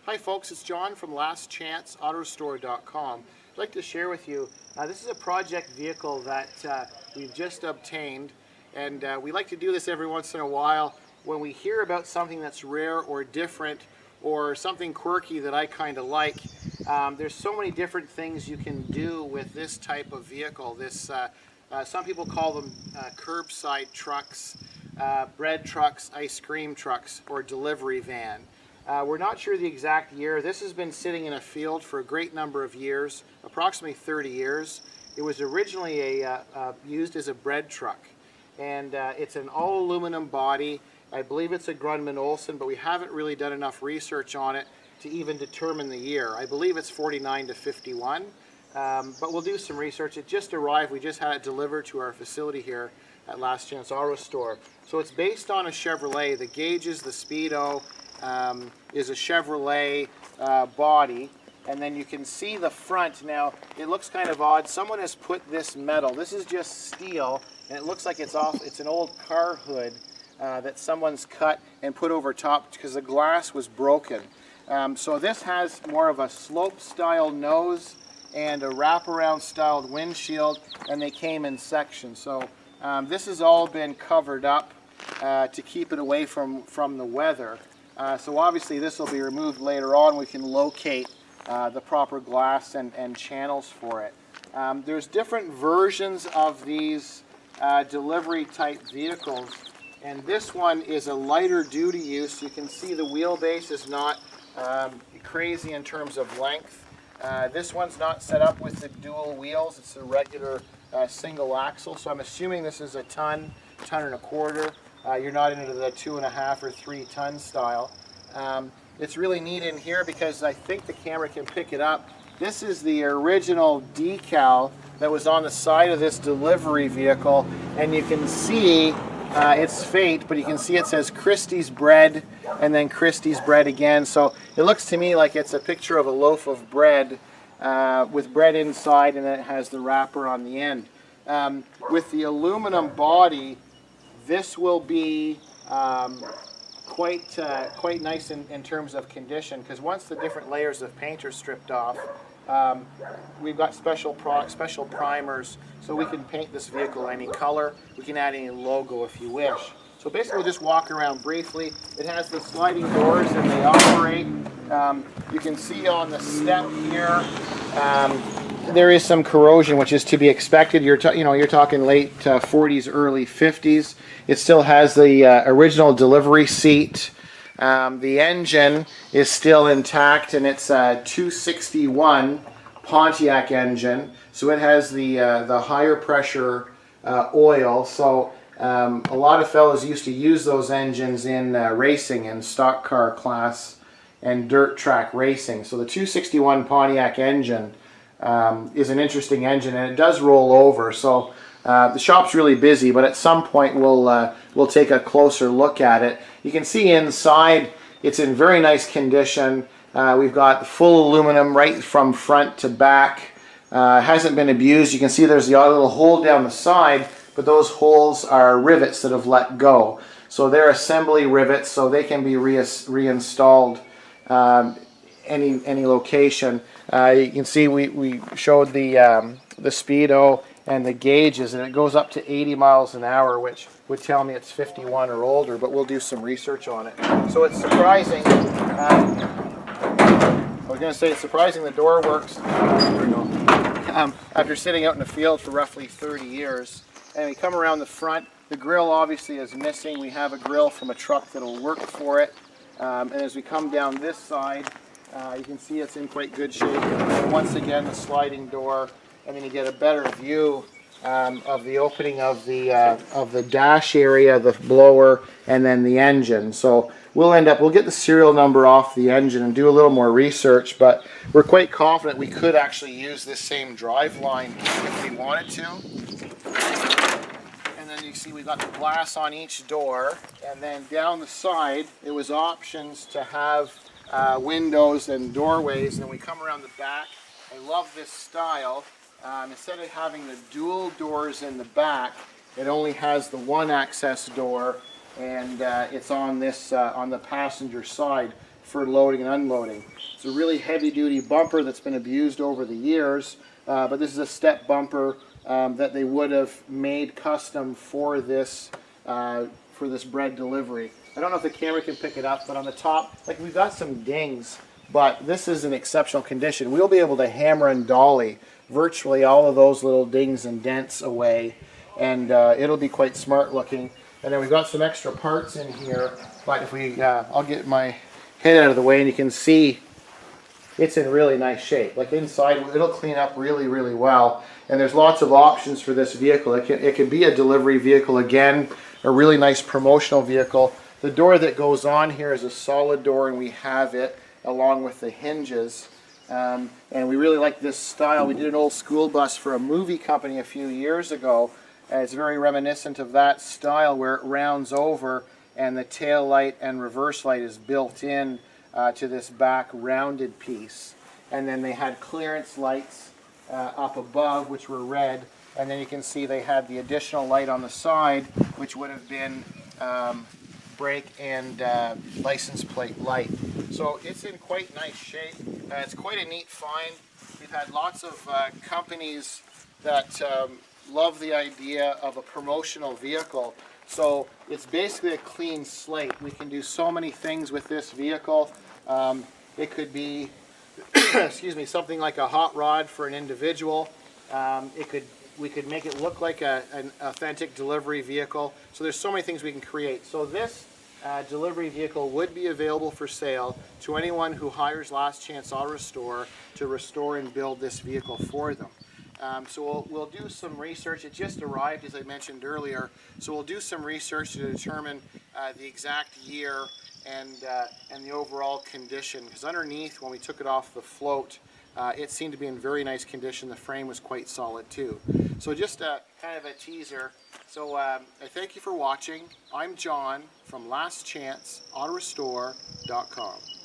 Hi folks, it's John from lastchanceautorestore.com. I'd like to share with you, this is a project vehicle that we've just obtained, and we like to do this every once in a while when we hear about something that's rare or different or something quirky that I kind of like. There's so many different things you can do with this type of vehicle. Some people call them curbside trucks, bread trucks, ice cream trucks, or delivery van. We're not sure the exact year. This has been sitting in a field for a great number of years, approximately 30 years. It was originally used as a bread truck, and it's an all aluminum body. I believe it's a Grundman Olsen, but we haven't really done enough research on it to even determine the year. I believe it's 49 to 51, but we'll do some research. It just arrived. We just had it delivered to our facility here at Last Chance Auto Store. So it's based on a Chevrolet. The gauges, the speedo, is a Chevrolet body, and then you can see the front. Now it looks kind of odd. Someone has put this metal. This is just steel, and it looks like it's an old car hood that someone's cut and put over top because the glass was broken. So this has more of a slope style nose and a wraparound styled windshield, and they came in sections. So this has all been covered up to keep it away from the weather. So obviously this will be removed later on. We can locate the proper glass and channels for it. There's different versions of these delivery type vehicles, and this one is a lighter duty use. You can see the wheelbase is not crazy in terms of length. This one's not set up with the dual wheels. It's a regular single axle, so I'm assuming this is a ton and a quarter. You're not into the 2.5 or 3 ton style. It's really neat in here because I think the camera can pick it up. This is the original decal that was on the side of this delivery vehicle, and you can see its fate, but you can see it says Christie's bread and then Christie's bread again. So it looks to me like it's a picture of a loaf of bread with bread inside, and then it has the wrapper on the end. With the aluminum body, this will be quite nice in terms of condition, because once the different layers of paint are stripped off, we've got special primers, so we can paint this vehicle any color. We can add any logo if you wish. So basically, we'll just walk around briefly. It has the sliding doors, and they operate. You can see on the step here, there is some corrosion, which is to be expected. You're talking late 40s, early 50s. It still has the original delivery seat. The engine is still intact, and it's a 261 Pontiac engine, so it has the higher pressure oil. So a lot of fellows used to use those engines in racing, in stock car class and dirt track racing. So the 261 Pontiac engine is an interesting engine, and it does roll over. So the shop's really busy, but at some point we'll take a closer look at it. You can see inside it's in very nice condition. We've got the full aluminum right from front to back. Hasn't been abused. You can see there's the odd little hole down the side, but those holes are rivets that have let go. So they're assembly rivets, so they can be reinstalled any location. You can see we showed the speedo and the gauges, and it goes up to 80 miles an hour, which would tell me it's 51 or older, but we'll do some research on it. So it's surprising. I was going to say it's surprising the door works. There we go. After sitting out in the field for roughly 30 years. And we come around the front. The grill obviously is missing. We have a grill from a truck that'll work for it. And as we come down this side, you can see it's in quite good shape. And once again, the sliding door, and then you get a better view of the opening of the dash area, the blower, and then the engine. So we'll get the serial number off the engine and do a little more research, but we're quite confident we could actually use this same drive line if we wanted to. And then you see we've got the glass on each door, and then down the side it was options to have windows and doorways. And we come around the back. I love this style. Instead of having the dual doors in the back, it only has the one access door, and it's on this on the passenger side. for loading and unloading. It's a really heavy-duty bumper that's been abused over the years, but this is a step bumper that they would have made custom for this bread delivery. I don't know if the camera can pick it up, but on the top, like, we've got some dings, but this is in exceptional condition. We'll be able to hammer and dolly virtually all of those little dings and dents away, and it'll be quite smart looking. And then we've got some extra parts in here, but if we, I'll get my head out of the way and you can see it's in really nice shape. Like inside, it'll clean up really, really well. And there's lots of options for this vehicle. It can be a delivery vehicle again, a really nice promotional vehicle. The door that goes on here is a solid door, and we have it along with the hinges. And we really like this style. We did an old school bus for a movie company a few years ago. It's very reminiscent of that style, where it rounds over and the tail light and reverse light is built in to this back rounded piece. And then they had clearance lights up above, which were red, and then you can see they had the additional light on the side, which would have been brake and license plate light. So it's in quite nice shape. It's quite a neat find. We've had lots of companies that love the idea of a promotional vehicle. So it's basically a clean slate. We can do so many things with this vehicle. It could be excuse me, something like a hot rod for an individual. We could make it look like an authentic delivery vehicle. So there's so many things we can create. So this delivery vehicle would be available for sale to anyone who hires Last Chance Auto Restore to restore and build this vehicle for them. So we'll do some research. It just arrived, as I mentioned earlier. So we'll do some research to determine the exact year and the overall condition. Because underneath, when we took it off the float, it seemed to be in very nice condition. The frame was quite solid too. So just kind of a teaser. So I thank you for watching. I'm John from lastchanceautorestore.com.